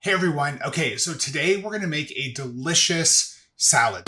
Hey everyone, okay, so today we're gonna make a delicious salad.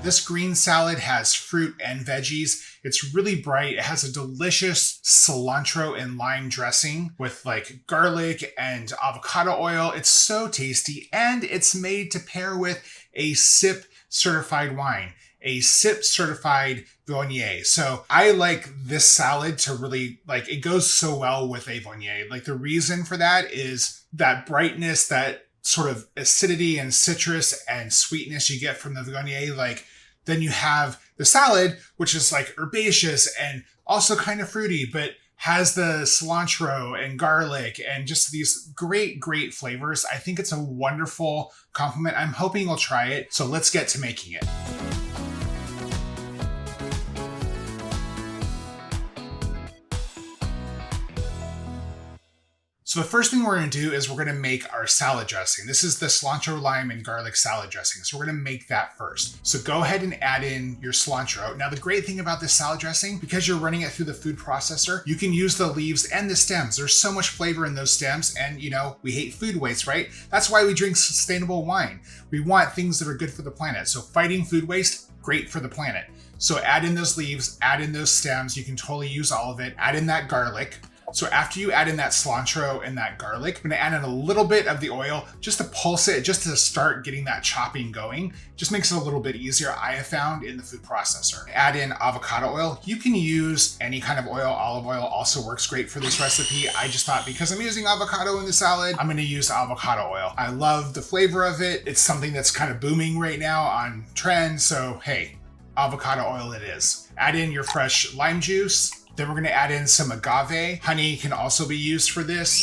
This green salad has fruit and veggies. It's really bright. It has a delicious cilantro and lime dressing with like garlic and avocado oil. It's so tasty, and it's made to pair with a SIP certified wine, a SIP certified Viognier. So I like this salad to really, like, it goes so well with a Viognier. Like, the reason for that is that brightness, that sort of acidity and citrus and sweetness you get from the Viognier. Like, then you have the salad, which is like herbaceous and also kind of fruity, but has the cilantro and garlic and just these great, great flavors. I think it's a wonderful compliment. I'm hoping you'll try it. So let's get to making it. So the first thing we're going to do is we're going to make our salad dressing. This is the cilantro, lime, and garlic salad dressing. So we're going to make that first. So go ahead and add in your cilantro. Now, the great thing about this salad dressing, because you're running it through the food processor, you can use the leaves and the stems. There's so much flavor in those stems, and you know, we hate food waste, right? That's why we drink sustainable wine. We want things that are good for the planet. So fighting food waste, great for the planet. So add in those leaves, add in those stems. You can totally use all of it. Add in that garlic. So after you add in that cilantro and that garlic, I'm gonna add in a little bit of the oil just to pulse it, just to start getting that chopping going. Just makes it a little bit easier, I have found, in the food processor. Add in avocado oil. You can use any kind of oil. Olive oil also works great for this recipe. I just thought because I'm using avocado in the salad, I'm gonna use avocado oil. I love the flavor of it. It's something that's kind of booming right now on trend, so hey, avocado oil it is. Add in your fresh lime juice. Then we're gonna add in some agave. Honey can also be used for this.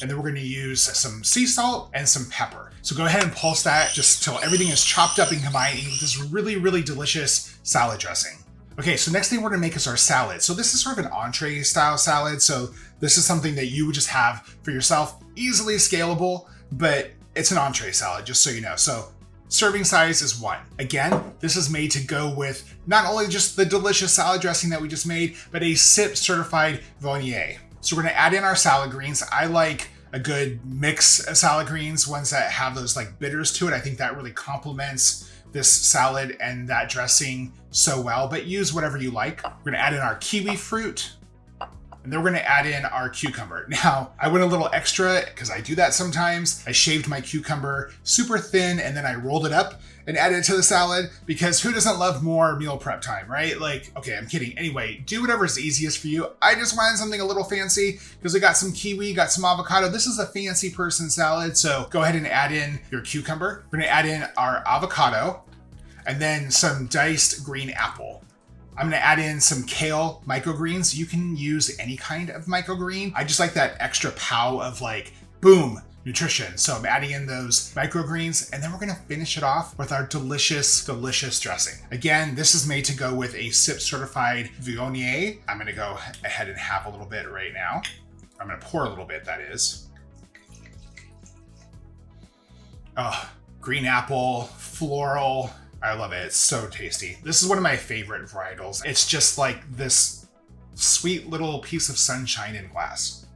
And then we're gonna use some sea salt and some pepper. So go ahead and pulse that just till everything is chopped up and combined with this really, really delicious salad dressing. Okay, so next thing we're gonna make is our salad. So this is sort of an entree style salad. So this is something that you would just have for yourself, easily scalable, but it's an entree salad, just so you know. So serving size is 1. Again, this is made to go with not only just the delicious salad dressing that we just made, but a SIP certified Viognier. So we're gonna add in our salad greens. I like a good mix of salad greens, ones that have those like bitters to it. I think that really complements this salad and that dressing so well, but use whatever you like. We're gonna add in our kiwi fruit. And then we're gonna add in our cucumber. Now, I went a little extra because I do that sometimes. I shaved my cucumber super thin and then I rolled it up and added it to the salad, because who doesn't love more meal prep time, right? Like, okay, I'm kidding. Anyway, do whatever's easiest for you. I just wanted something a little fancy because we got some kiwi, got some avocado. This is a fancy person salad, so go ahead and add in your cucumber. We're gonna add in our avocado and then some diced green apple. I'm gonna add in some kale microgreens. You can use any kind of microgreen. I just like that extra pow of like, boom, nutrition. So I'm adding in those microgreens, and then we're gonna finish it off with our delicious, delicious dressing. Again, this is made to go with a SIP certified Viognier. I'm gonna go ahead and have a little bit right now. I'm gonna pour a little bit, that is. Oh, green apple, floral. I love it. It's so tasty. This is one of my favorite varietals. It's just like this sweet little piece of sunshine in glass.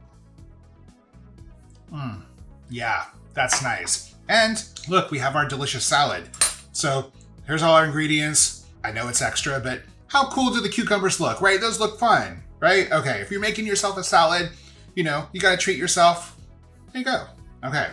Yeah, that's nice. And look, we have our delicious salad. So here's all our ingredients. I know it's extra, but how cool do the cucumbers look, right? Those look fun, right? Okay, if you're making yourself a salad, you know, you gotta treat yourself. There you go. Okay.